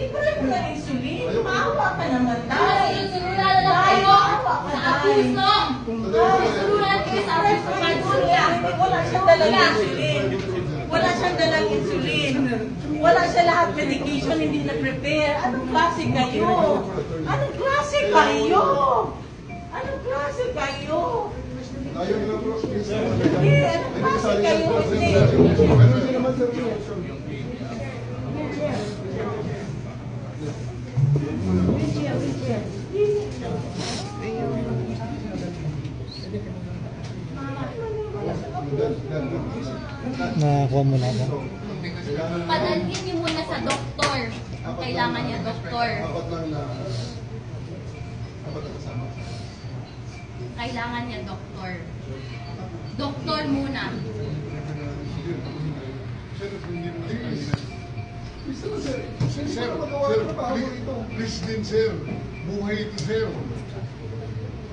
Libre mo na insulin. Maawa ka naman, Day. Susunuran na kayo sa abuso. Susunuran kayo sa abuso. Wala siyang dalang insulin. Wala siyang dalang insulin. Wala siya lahat medication, hindi na-prepare. Anong klase kayo? Anong klase kayo? Anong klase kayo? Ayaw nila bro. Hindi, anong klase kayo? Hindi. Ano din naman sir? Nakakuha mo na ako. Padalhin niyo muna sa doktor. Ang kailangan niya, doktor. Apat lang na kasama. Kailangan niya, doktor. Doktor muna. Sir, please din sir. Buhay ito sir.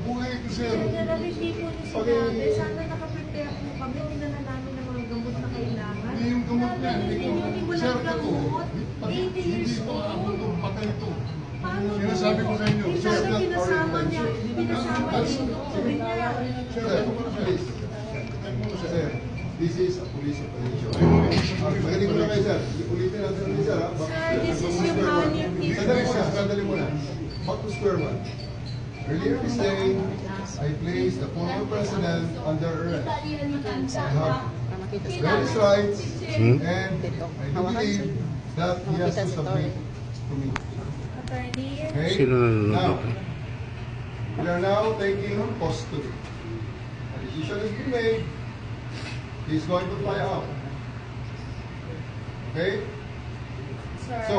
Buhay ito sir. General, hindi po niyo sinabi. Sana nakaprepare po kami. Tinala namin ng mga gamot na kailangan. Hindi yung gamot niya. Hindi ko Sir, lang ito. gamot. 80 Hindi years ito old. ako ito. Patay ito. Paano po? Sinasabi ko sa inyo. Hindi Sir, sana pinasama niya. Pinasama niya yung doktor niya. Sir, please. Sir, this is a police operation. Magaling ko na kayo sir. Ulitin natin ulit sir. Sir, this is yung money. Sandali muna. Back to square one. Earlier this day, I placed the former president under arrest. I have various rights and I do believe that he has to submit to me. Attorney. Okay? Sino nanonood Now, dito? we are now taking custody. A decision has been made. He's going to fly out. Okay? Sir, So,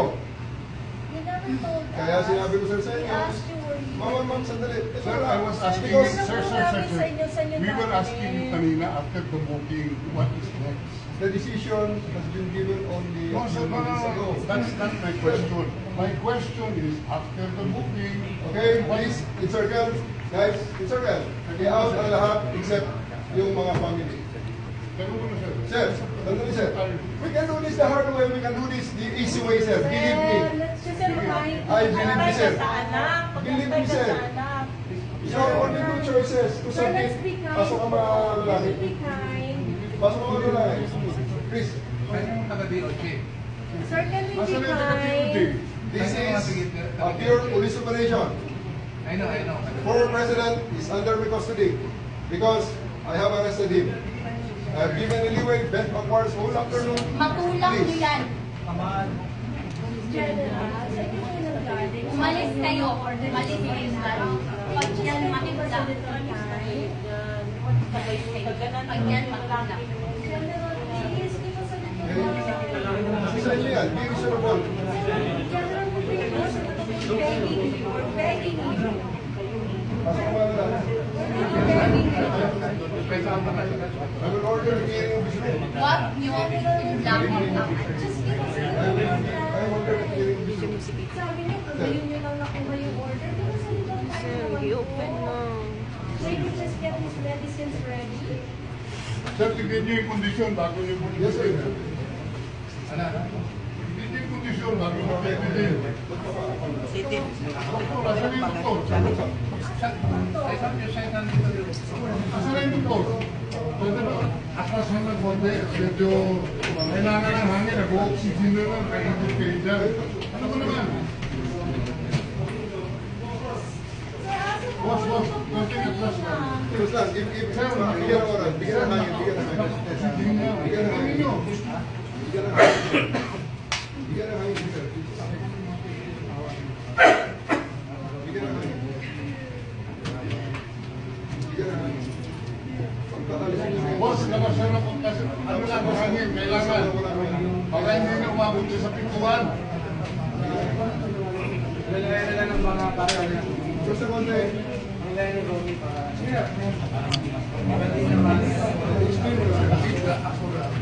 you never told us. kaya sinabi ko sir sa We inyo, asked you where you ma'am, sandali. Sir, I was asking Because- you, sir. We were asking you kanina after the booking, what is next? The decision has been given only a No, few sir, no, minutes ago. that's not my question. My question is, after the booking, Okay, please, encircle. Guys, encircle. I-out ang lahat except yung mga family. tanong ko na, sir. Sir, sandali sir. We can do this the hard way, we can do this the easy way, sir. Believe me. Let's just remind I believe me, sir. Sa anak. Believe me, Pagkantay ka sir. sa anak. So, only two choices. To Sir, let's submit. be kind. Pasok ang mga lalaki. Let's be kind. Pasok ang mga lalaki. Please. Sir, can we be Asan yung kind? taga-PUD? This is a pure police operation. I know. Former president is under my custody because I have arrested him. I have given a leeway, bent backwards whole afternoon. Matulak niyo yan. General, sa inyo po nanggaling. Umalis kayo. Umalis kayo sa pag yan matulak. Pag yan matulak. General, please, give us a little Isa niyo yan, be reasonable. General, we begging you. We're begging you. Pasok ang mga lalaki. I will order the hearing of this room. Huwag niyo ilakot. Just give us a I little will order the hearing of this room. Sabi niyo, kung ngayon nyo lang nakuha yung order, give us a little time. i-open mo. Maybe just get his medicines ready. Sir, tignan niyo yung kondisyon bago niyo po Yes, sir. tignan niyo yung kondisyon bago niyo po tignan. Doktor, asan yung doktor? Asan yung doktor? Pwede ba? Akas ang nagwande. Medyo kailangan ng hangin. Nag-oxygen na lang. Kaya hindi kayo dyan. Ano ba naman? Boss, konting atlas lang. Close lang. Bigyan ng oras. Bigyan ng hangin. Bigyan ng hangin. Sige nga. Bigyan ng hangin. Bigyan ng hangin. Bigyan ng hangin. Bigyan ng hangin. Bigyan ng hangin. Pagkakalis niyo. Boss, labas na lang kasi ano lang ang hangin. Kailangan. Para hindi na umabot sa pintuan. Lalagay na lang ng mga parang Just a moment. nilay ni Romy para Explain mo lang.